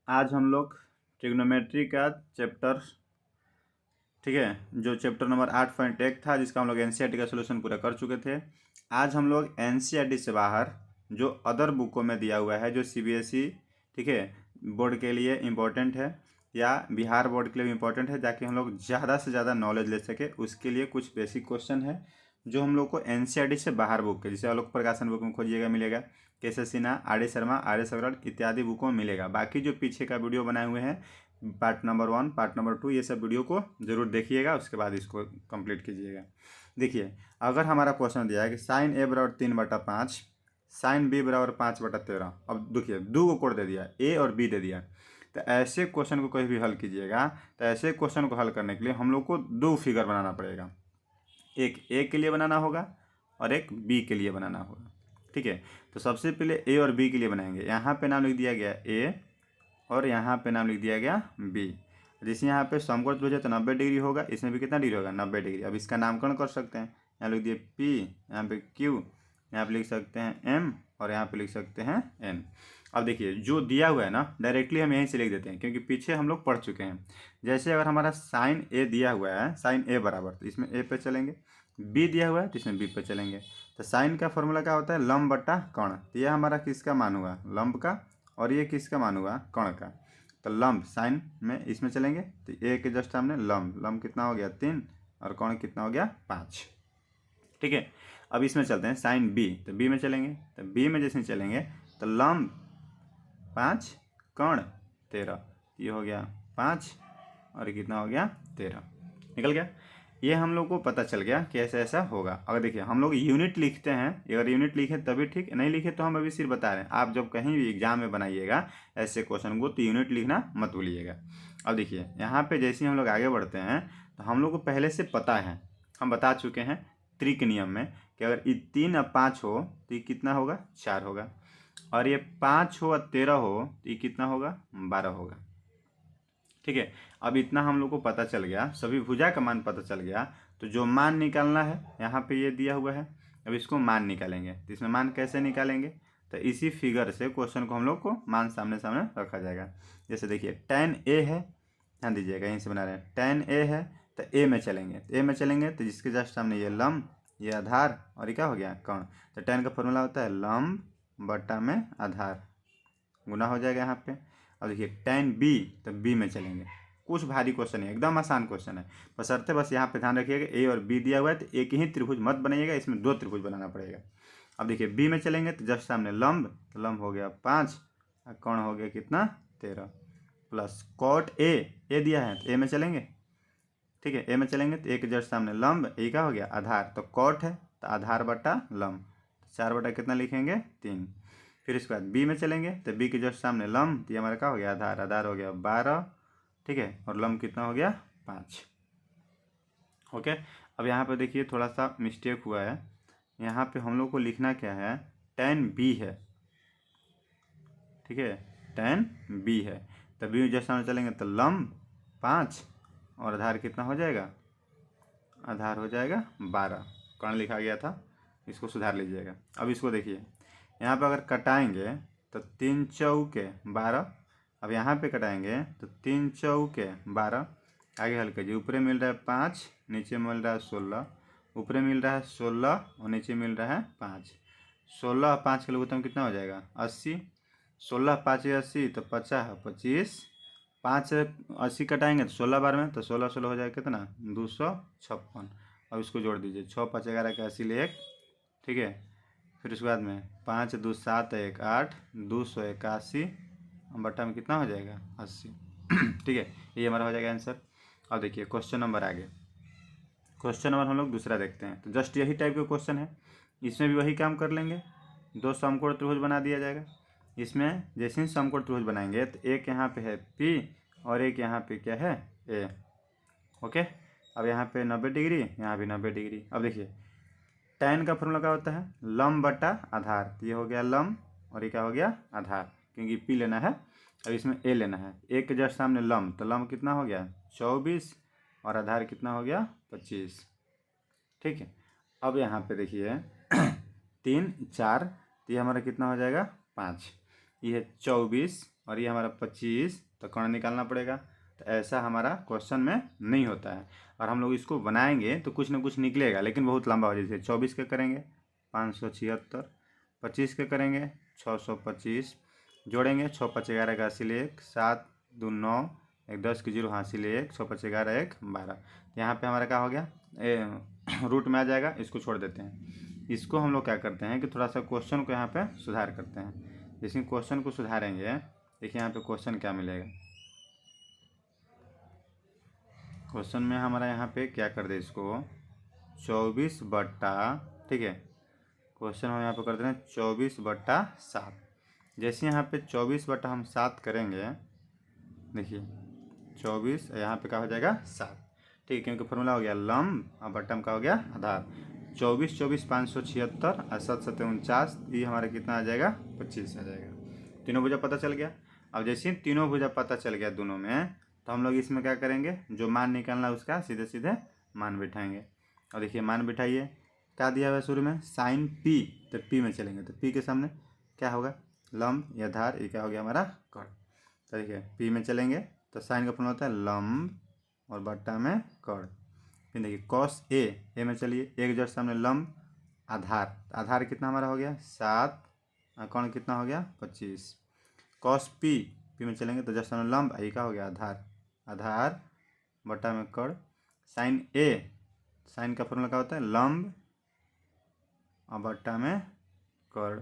आज हम लोग ट्रिग्नोमेट्री का चैप्टर, ठीक है, जो चैप्टर नंबर 8.1 था, जिसका हम लोग एनसीईआरटी का सोल्यूशन पूरा कर चुके थे। आज हम लोग एनसीईआरटी से बाहर जो अदर बुकों में दिया हुआ है, जो सीबीएसई, ठीक है, बोर्ड के लिए इम्पोर्टेंट है या बिहार बोर्ड के लिए इम्पोर्टेंट है, ताकि हम लोग ज़्यादा से ज़्यादा नॉलेज ले सके, उसके लिए कुछ बेसिक क्वेश्चन है जो हम लोग को एनसीईआरटी से बाहर बुक के, जैसे आलोक प्रकाशन बुक में खोजिएगा मिलेगा, केशव सिन्हा, आर.डी. शर्मा, आर.एस. अग्रवाल इत्यादि बुकों में मिलेगा। बाकी जो पीछे का वीडियो बनाए हुए हैं, पार्ट नंबर 1, पार्ट नंबर 2, ये सब वीडियो को जरूर देखिएगा, उसके बाद इसको कंप्लीट कीजिएगा। देखिए, अगर हमारा क्वेश्चन दिया है कि साइन ए बराबर 3/5, साइन बी बराबर 5/13, अब देखिए दो को कोड दे दिया, ए और बी दे दिया, तो ऐसे क्वेश्चन को कहीं भी हल कीजिएगा तो ऐसे क्वेश्चन को हल करने के लिए हम लोग को दो फिगर बनाना पड़ेगा, एक ए के लिए बनाना होगा और एक बी के लिए बनाना होगा। ठीक है, तो सबसे पहले ए और बी के लिए बनाएंगे। यहाँ पे नाम लिख दिया गया ए और यहाँ पे नाम लिख दिया गया बी। जैसे यहाँ पे समकोण त्रिभुज है तो 90 डिग्री होगा, इसमें भी कितना डिग्री होगा, 90 डिग्री। अब इसका नामकरण कर सकते हैं, यहाँ लिख दिए पी, यहाँ पे क्यू, यहाँ पे लिख सकते हैं एम और यहाँ पे लिख सकते हैं एन। अब देखिए जो दिया हुआ है ना, डायरेक्टली हम यहीं से लिख देते हैं, क्योंकि पीछे हम लोग पढ़ चुके हैं। जैसे अगर हमारा साइन ए दिया हुआ है, साइन ए बराबर, तो इसमें ए पे चलेंगे, बी दिया हुआ है तो इसमें बी पे चलेंगे। तो साइन का फॉर्मूला क्या होता है, लंब बटा कर्ण। तो यह हमारा किसका मान हुआ, लंब का, और ये किसका मान हुआ, कर्ण का। तो लंब साइन में इसमें चलेंगे, तो ए के जस्ट सामने लंब, लंब कितना हो गया 3 और कर्ण कितना हो गया 5। ठीक है, अब इसमें चलते हैं साइन बी, तो बी में चलेंगे, तो बी में जैसे चलेंगे तो लंब 5 कर्ण 13, ये हो गया 5 और कितना हो गया 13, निकल गया। ये हम लोग को पता चल गया कि ऐसा ऐसा होगा। अगर देखिए हम लोग यूनिट लिखते हैं, अगर यूनिट लिखे तभी ठीक, नहीं लिखे तो हम अभी सिर्फ बता रहे हैं। आप जब कहीं भी एग्जाम में बनाइएगा ऐसे क्वेश्चन को तो यूनिट लिखना मत भूलिएगा। अब देखिए यहाँ पे जैसे हम लोग आगे बढ़ते हैं तो हम लोग को पहले से पता है, हम बता चुके हैं त्रिक नियम में कि अगर ये 3 और 5 हो तो ये कितना होगा, 4 होगा, और ये 5 हो और 13 हो तो ये कितना होगा, 12 होगा। ठीक है, अब इतना हम लोग को पता चल गया, सभी भुजा का मान पता चल गया, तो जो मान निकालना है यहाँ पे ये दिया हुआ है, अब इसको मान निकालेंगे। तो इसमें मान कैसे निकालेंगे, तो इसी फिगर से क्वेश्चन को हम लोग को मान सामने सामने रखा जाएगा। जैसे देखिए tan ए है, ध्यान दीजिएगा यहीं से बना रहे हैं, tan ए है तो ए में चलेंगे, तो ए में चलेंगे तो जिसके जस्ट सामने ये लंब, ये आधार और ये क्या हो गया कर्ण। तो tan का फॉर्मूला होता है लंब बटा में आधार, गुना हो जाएगा यहाँ पे। अब देखिए tan बी, तो बी में चलेंगे, कुछ भारी क्वेश्चन है, एकदम आसान क्वेश्चन है, बशर्ते बस यहाँ पे ध्यान रखिएगा ए और बी दिया हुआ है तो एक ही त्रिभुज मत बनाइएगा, इसमें 2 त्रिभुज बनाना पड़ेगा। अब देखिए बी में चलेंगे तो जस्ट सामने लंब, तो लंब हो गया 5 और कर्ण हो गया कितना 13, प्लस कॉट ए दिया है तो ए में चलेंगे। ठीक है, ए में चलेंगे तो ए के जस्ट सामने लंब, ए का हो गया आधार, तो कॉट है तो आधार बटा लंब, 4 बटा कितना लिखेंगे 3। फिर इसके बाद बी में चलेंगे तो बी के जस्ट सामने लंब, तो ये हमारा क्या हो गया आधार, आधार हो गया 12, ठीक है, और लंब कितना हो गया 5। ओके, अब यहाँ पे देखिए थोड़ा सा मिस्टेक हुआ है, यहाँ पे हम लोग को लिखना क्या है, tan बी है, ठीक है, tan बी है, तो बी जस्ट सामने चलेंगे तो लंब 5 और आधार कितना हो जाएगा, आधार हो जाएगा 12, कर्ण लिखा गया था, इसको सुधार लीजिएगा। अब इसको देखिए यहाँ पे अगर कटाएंगे तो 3 चौके 12, अब यहाँ पे कटाएंगे तो 3 चौके 12, आगे हल कीजिए, ऊपरे मिल रहा है 5, नीचे मिल रहा है 16, ऊपरे मिल रहा है 16 और नीचे मिल रहा है 5, 16 और 5 का लघुत्तम कितना हो जाएगा 80, 16 5 80 तो 50 25, 5 80 कटाएंगे तो 16 बार में, तो 16 16 हो जाएगा कितना 256। अब इसको जोड़ दीजिए, 6 5 11 का 80 ले 1, ठीक है, फिर उसके बाद में 5 2 7 1 8, 281 बटा में कितना हो जाएगा 80। ठीक है, ये हमारा हो जाएगा आंसर। अब देखिए क्वेश्चन नंबर आगे, क्वेश्चन नंबर हम लोग दूसरा देखते हैं, तो जस्ट यही टाइप का क्वेश्चन है, इसमें भी वही काम कर लेंगे, 2 समकोण त्रिभुज बना दिया जाएगा। इसमें जैसे ही समकोण त्रिभुज बनाएंगे तो एक यहाँ पे है P और एक यहाँ पे क्या है A। ओके, अब यहाँ पे 90 डिग्री, यहाँ भी 90 डिग्री। अब देखिए tan का फॉर्मूला क्या होता है, लंब बटा आधार, तो ये हो गया लंब और ये क्या हो गया आधार, क्योंकि P लेना है, अब इसमें A लेना है, एक के जस्ट सामने लंब, तो लंब कितना हो गया 24 और आधार कितना हो गया 25। ठीक है, अब यहाँ पे देखिए 3 4, तो ये हमारा कितना हो जाएगा 5, ये है 24 और ये हमारा 25, तो कर्ण निकालना पड़ेगा। तो ऐसा हमारा क्वेश्चन में नहीं होता है, और हम लोग इसको बनाएंगे तो कुछ ना कुछ निकलेगा, लेकिन बहुत लंबा हो। जैसे 24 के करेंगे 576, 25 के करेंगे 625, जोड़ेंगे 6 5 11 का हासिल 1, 7 2 9, 1 10 की 0 हासिल 1, 6 5 11 1 12। यहाँ पे हमारा क्या हो गया, रूट में आ जाएगा, इसको छोड़ देते हैं। इसको हम लोग क्या करते हैं कि थोड़ा सा क्वेश्चन को यहाँ पे सुधार करते हैं। जैसे क्वेश्चन को सुधारेंगे, देखिए यहाँ पे क्वेश्चन क्या मिलेगा। क्वेश्चन में हमारा यहाँ पे क्या कर दे, इसको 24 बट्टा, ठीक है, क्वेश्चन हम यहाँ पे कर दे रहे हैं 24 बट्टा 7। जैसे यहाँ पे 24 बट्टा हम 7 करेंगे, देखिए 24 यहाँ पे क्या हो जाएगा 7, ठीक है, क्योंकि फॉर्मूला हो गया लंब और बट्टा में क्या हो गया आधार। 24 24 576 और 7 7 49, ये हमारा कितना आ जाएगा 25 आ जाएगा। तीनों भुजा पता चल गया। अब जैसे तीनों भुजा पता चल गया दोनों में, तो हम लोग इसमें क्या करेंगे, जो मान निकालना उसका सीधे सीधे मान बिठाएंगे। और देखिए मान बिठाइए, क्या दिया हुआ है शुरू में साइन पी, तो पी में चलेंगे तो पी के सामने क्या होगा लंब या धार, ये क्या हो गया हमारा कर्ण। तो देखिए पी में चलेंगे तो साइन का फॉर्मूला होता है लंब और बट्टा में कर्ण। फिर देखिए कॉस ए में चलिए, एक जड़ सामने लंब आधार, आधार कितना हमारा हो गया 7, कर्ण कितना हो गया 25। कॉस पी में चलेंगे तो जड़ सामने लंब, ये का हो गया आधार, आधार बट्टा में कर्ण। साइन ए, साइन का फॉर्मूला क्या होता है लंब और बट्टा में कर्ण।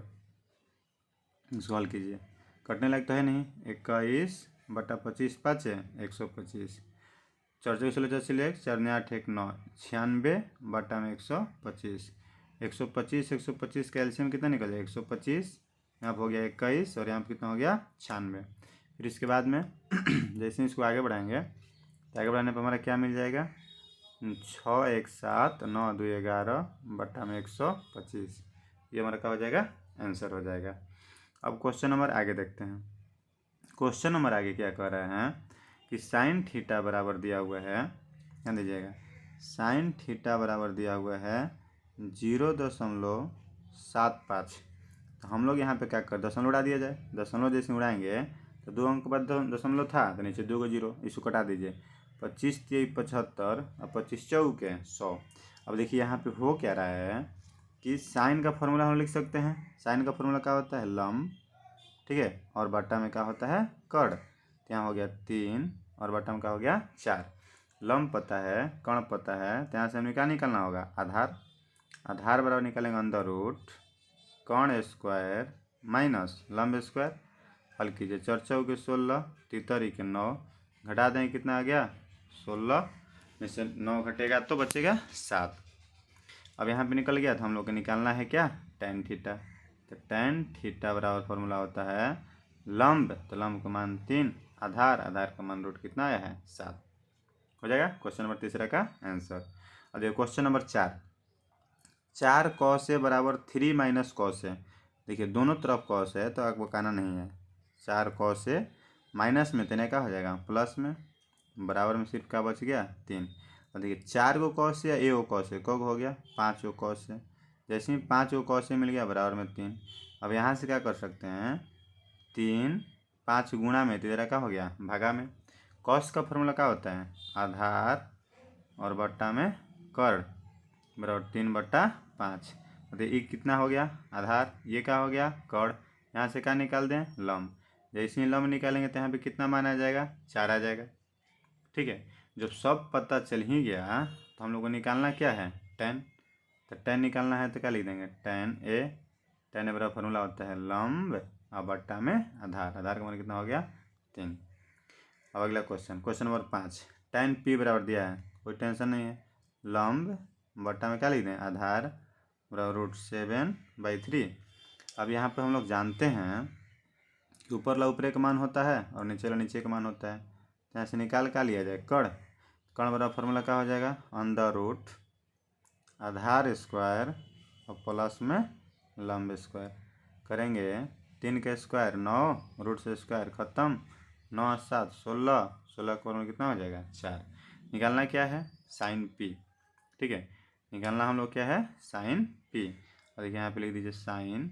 इसको हल कीजिए, कटने लायक तो है नहीं, 21 बट्टा 25 5 125, 4 4 16 4 1 4 9 8 1 9, 96 बट्टा में 125, 125 125 का एलसीएम कितना निकल जाएगा 125, यहाँ पर हो गया 21 और यहाँ पर कितना हो गया 96। फिर इसके बाद में जैसे इसको आगे बढ़ाएंगे तो आगे बढ़ाने पर हमारा क्या मिल जाएगा 6 1 7 9 2 11 बट्टा में 125, ये हमारा क्या हो जाएगा आंसर हो जाएगा। अब क्वेश्चन नंबर आगे देखते हैं। क्वेश्चन नंबर आगे क्या कह रहे हैं कि साइन थीटा बराबर दिया हुआ है, ध्यान दीजिएगा, साइन थीटा बराबर दिया हुआ है 0.75। तो हम लोग यहाँ पे क्या कर दशमलव उड़ा दिया जाए, दशमलव जैसे उड़ाएंगे तो 2 अंक बाद दशमलव था तो नीचे 2 को 0, इसको कटा दीजिए। 25 3 75 और 25 चौके 100। अब देखिए यहाँ पे हो क्या रहा है कि साइन का फॉर्मूला हम लिख सकते हैं, साइन का फॉर्मूला क्या होता है लंब, ठीक है, और बट्टा में क्या होता है कर्ण। तो यहाँ हो गया 3 और बट्टा में क्या हो गया 4। लंब पता है कर्ण पता है, तो यहाँ से हमें क्या निकालना होगा आधार, आधार बराबर निकालेंगे अंदर रूट कर्ण स्क्वायर माइनस लंब स्क्वायर। हल कीजिए 4 चौके 16 तितरी के 9, घटा दें कितना आ गया 16 में से 9 घटेगा तो बचेगा 7। अब यहाँ पे निकल गया, तो हम लोग को निकालना है क्या tan थीटा। तो tan थीटा बराबर फॉर्मूला होता है लंब, तो लंब का मान 3, आधार, आधार का मान रूट कितना आया है 7, हो जाएगा क्वेश्चन नंबर तीसरा का आंसर। अब देखिए क्वेश्चन नंबर 4, 4 कॉस ए बराबर 3 माइनस कॉस ए। देखिए दोनों तरफ कॉस है तो आग बकाना नहीं है, 4 कॉस ए माइनस में तेने का हो जाएगा प्लस में, बराबर में सिर्फ क्या बच गया 3। और देखिए 4 को कॉस या ए को कॉस है कब हो गया 5 को कॉस है, जैसे ही 5 को कॉस मिल गया बराबर में 3। अब यहाँ से क्या कर सकते हैं 3 5 गुणा में तेरा क्या हो गया भागा में। कॉस का फॉर्मूला क्या होता है आधार और बट्टा में कर्ण बराबर 3 बट्टा 5। तो ये कितना हो गया आधार, ये क्या हो गया कर्ण, यहाँ से क्या निकाल दें लंब। जैसे ही लंब निकालेंगे तो यहाँ पे कितना मान आ जाएगा 4 आ जाएगा, ठीक है। जब सब पता चल ही गया तो हम लोग को निकालना क्या है tan। तो tan निकालना है तो क्या लिख देंगे tan ए, tan ए बराबर फॉर्मूला होता है लंब और बट्टा में आधार, आधार का मान कितना हो गया 3। अब अगला question, question number 5, tan p बराबर दिया है, कोई टेंशन नहीं है, लंब बट्टा में क्या लिख दें आधार बराबर √7/3। अब यहाँ पे हम लोग जानते हैं कि ऊपर ला ऊपरे का मान होता है और नीचे ला नीचे का मान होता है, तो यहाँ से निकाल क्या लिया जाए कर्ण, कर्ण बराबर फॉर्मूला क्या हो जाएगा अंडर रूट आधार स्क्वायर और प्लस में लंब स्क्वायर। करेंगे 3 का स्क्वायर 9, रूट से स्क्वायर खत्म, 9 7 16, 16 का फॉर्मूला कितना हो जाएगा 4। निकालना क्या है साइन पी, ठीक है, निकालना हम लोग क्या है साइन पी। और देखिए यहाँ पे लिख दीजिए साइन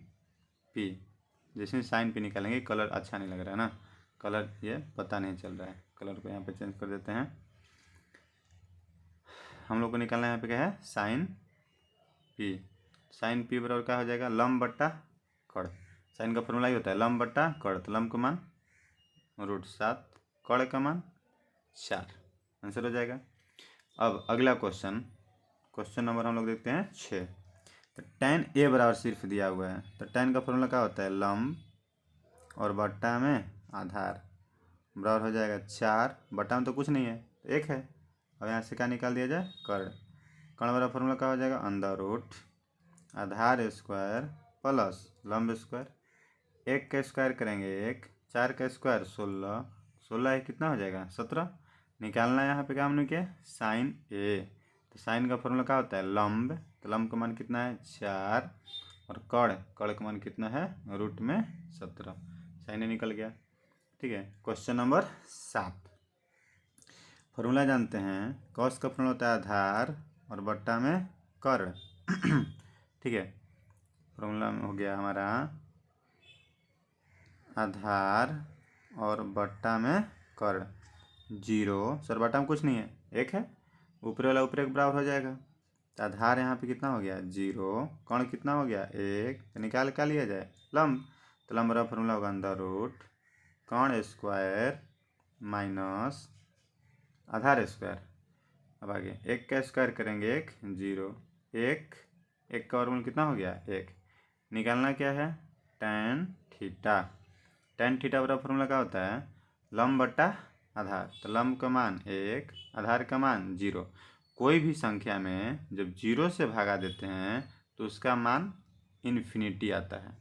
पी, जैसे साइन पे निकालेंगे कलर अच्छा नहीं लग रहा है ना, कलर ये पता नहीं चल रहा है। कलर को यहाँ पे चेंज कर देते हैं। हम लोग को निकालना है यहाँ पे क्या है, साइन पी। साइन पी बराबर क्या हो जाएगा, लंब बट्टा कड़। साइन का फॉर्मूला ही होता है लंब बट्टा कड़। तो लंब का मान √7, कड़ का मान 4, आंसर हो जाएगा। अब अगला क्वेश्चन नंबर हम लोग देखते हैं 6। तो tan a बराबर सिर्फ दिया हुआ है, तो tan का फॉर्मूला क्या होता है, लंब और बट्टा में आधार बराबर हो जाएगा 4, बट्टा में तो कुछ नहीं है तो 1 है। अब यहाँ से क्या निकाल दिया जाए, कर्ण। कर्ण बराबर फॉर्मूला क्या हो जाएगा, अंडर रूट आधार स्क्वायर प्लस लंब स्क्वायर। 1 का स्क्वायर करेंगे 1, 4 का स्क्वायर 16, 16 कितना हो जाएगा 17। निकालना है यहाँ पे क्या हमने किया, साइन ए। तो साइन का फॉर्मूला क्या होता है, लंब। तो लंब का मान कितना है 4, और कड़ का मान कितना है √17। साइन ए निकल गया। ठीक है, क्वेश्चन नंबर 7। फॉर्मूला जानते हैं, कॉस का फॉर्मूला होता है आधार और बट्टा में कर्ण। ठीक है, फॉर्मूला हो गया हमारा आधार और बट्टा में कर्ण। 0 सर बट्टा में कुछ नहीं है, 1 है, ऊपर वाला ऊपर 1 बराबर हो जाएगा। तो आधार यहाँ पे कितना हो गया 0, कर्ण कितना हो गया 1। तो निकाल क्या लिया जाए, लंब। तो लंब बराबर फॉर्मूला होगा अंडर रूट कर्ण स्क्वायर माइनस आधार स्क्वायर। अब आगे 1 का स्क्वायर करेंगे 1, 0, 1 का वर्गमूल कितना हो गया 1। निकालना क्या है, tan थीटा। tan थीटा बराबर फॉर्मूला क्या होता है, लंब बट्टा आधार। तो लंब का मान 1, आधार का मान 0। कोई भी संख्या में जब 0 से भागा देते हैं तो उसका मान इन्फिनिटी आता है।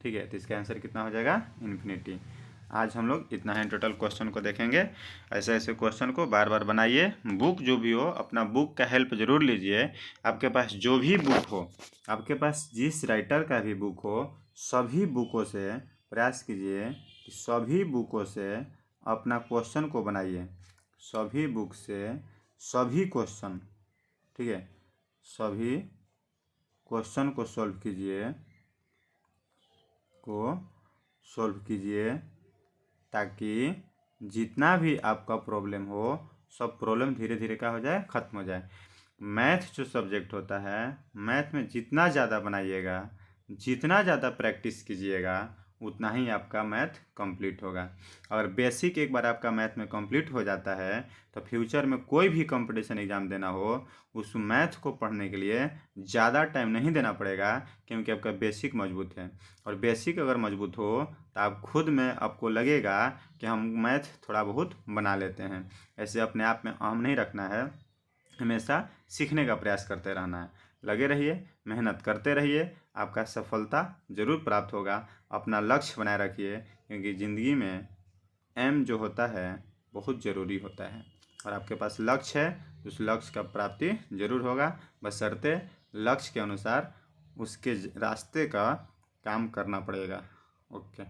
ठीक है, तो इसका आंसर कितना हो जाएगा, इन्फिनिटी। आज हम लोग इतना ही टोटल क्वेश्चन को देखेंगे। ऐसे ऐसे क्वेश्चन को बार बार बनाइए। बुक जो भी हो अपना बुक का हेल्प ज़रूर लीजिए। आपके पास जो भी बुक हो, आपके पास जिस राइटर का भी बुक हो, सभी बुकों से प्रयास कीजिए कि सभी बुकों से अपना क्वेश्चन को बनाइए। सभी बुक से सभी क्वेश्चन, ठीक है, सभी क्वेश्चन को सॉल्व कीजिए ताकि जितना भी आपका प्रॉब्लम हो सब प्रॉब्लम धीरे धीरे क्या हो जाए, ख़त्म हो जाए। मैथ जो सब्जेक्ट होता है, मैथ में जितना ज़्यादा बनाइएगा, जितना ज़्यादा प्रैक्टिस कीजिएगा, उतना ही आपका मैथ कंप्लीट होगा। अगर बेसिक एक बार आपका मैथ में कंप्लीट हो जाता है तो फ्यूचर में कोई भी कंपटीशन एग्ज़ाम देना हो, उस मैथ को पढ़ने के लिए ज़्यादा टाइम नहीं देना पड़ेगा, क्योंकि आपका बेसिक मजबूत है। और बेसिक अगर मजबूत हो तो आप खुद में आपको लगेगा कि हम मैथ थोड़ा बहुत बना लेते हैं। ऐसे अपने आप में अहम नहीं रखना है, हमेशा सीखने का प्रयास करते रहना है। लगे रहिए, मेहनत करते रहिए, आपका सफलता ज़रूर प्राप्त होगा। अपना लक्ष्य बनाए रखिए, क्योंकि ज़िंदगी में एम जो होता है बहुत ज़रूरी होता है। और आपके पास लक्ष्य है, उस लक्ष्य का प्राप्ति ज़रूर होगा, बशर्ते लक्ष्य के अनुसार उसके रास्ते का काम करना पड़ेगा। ओके।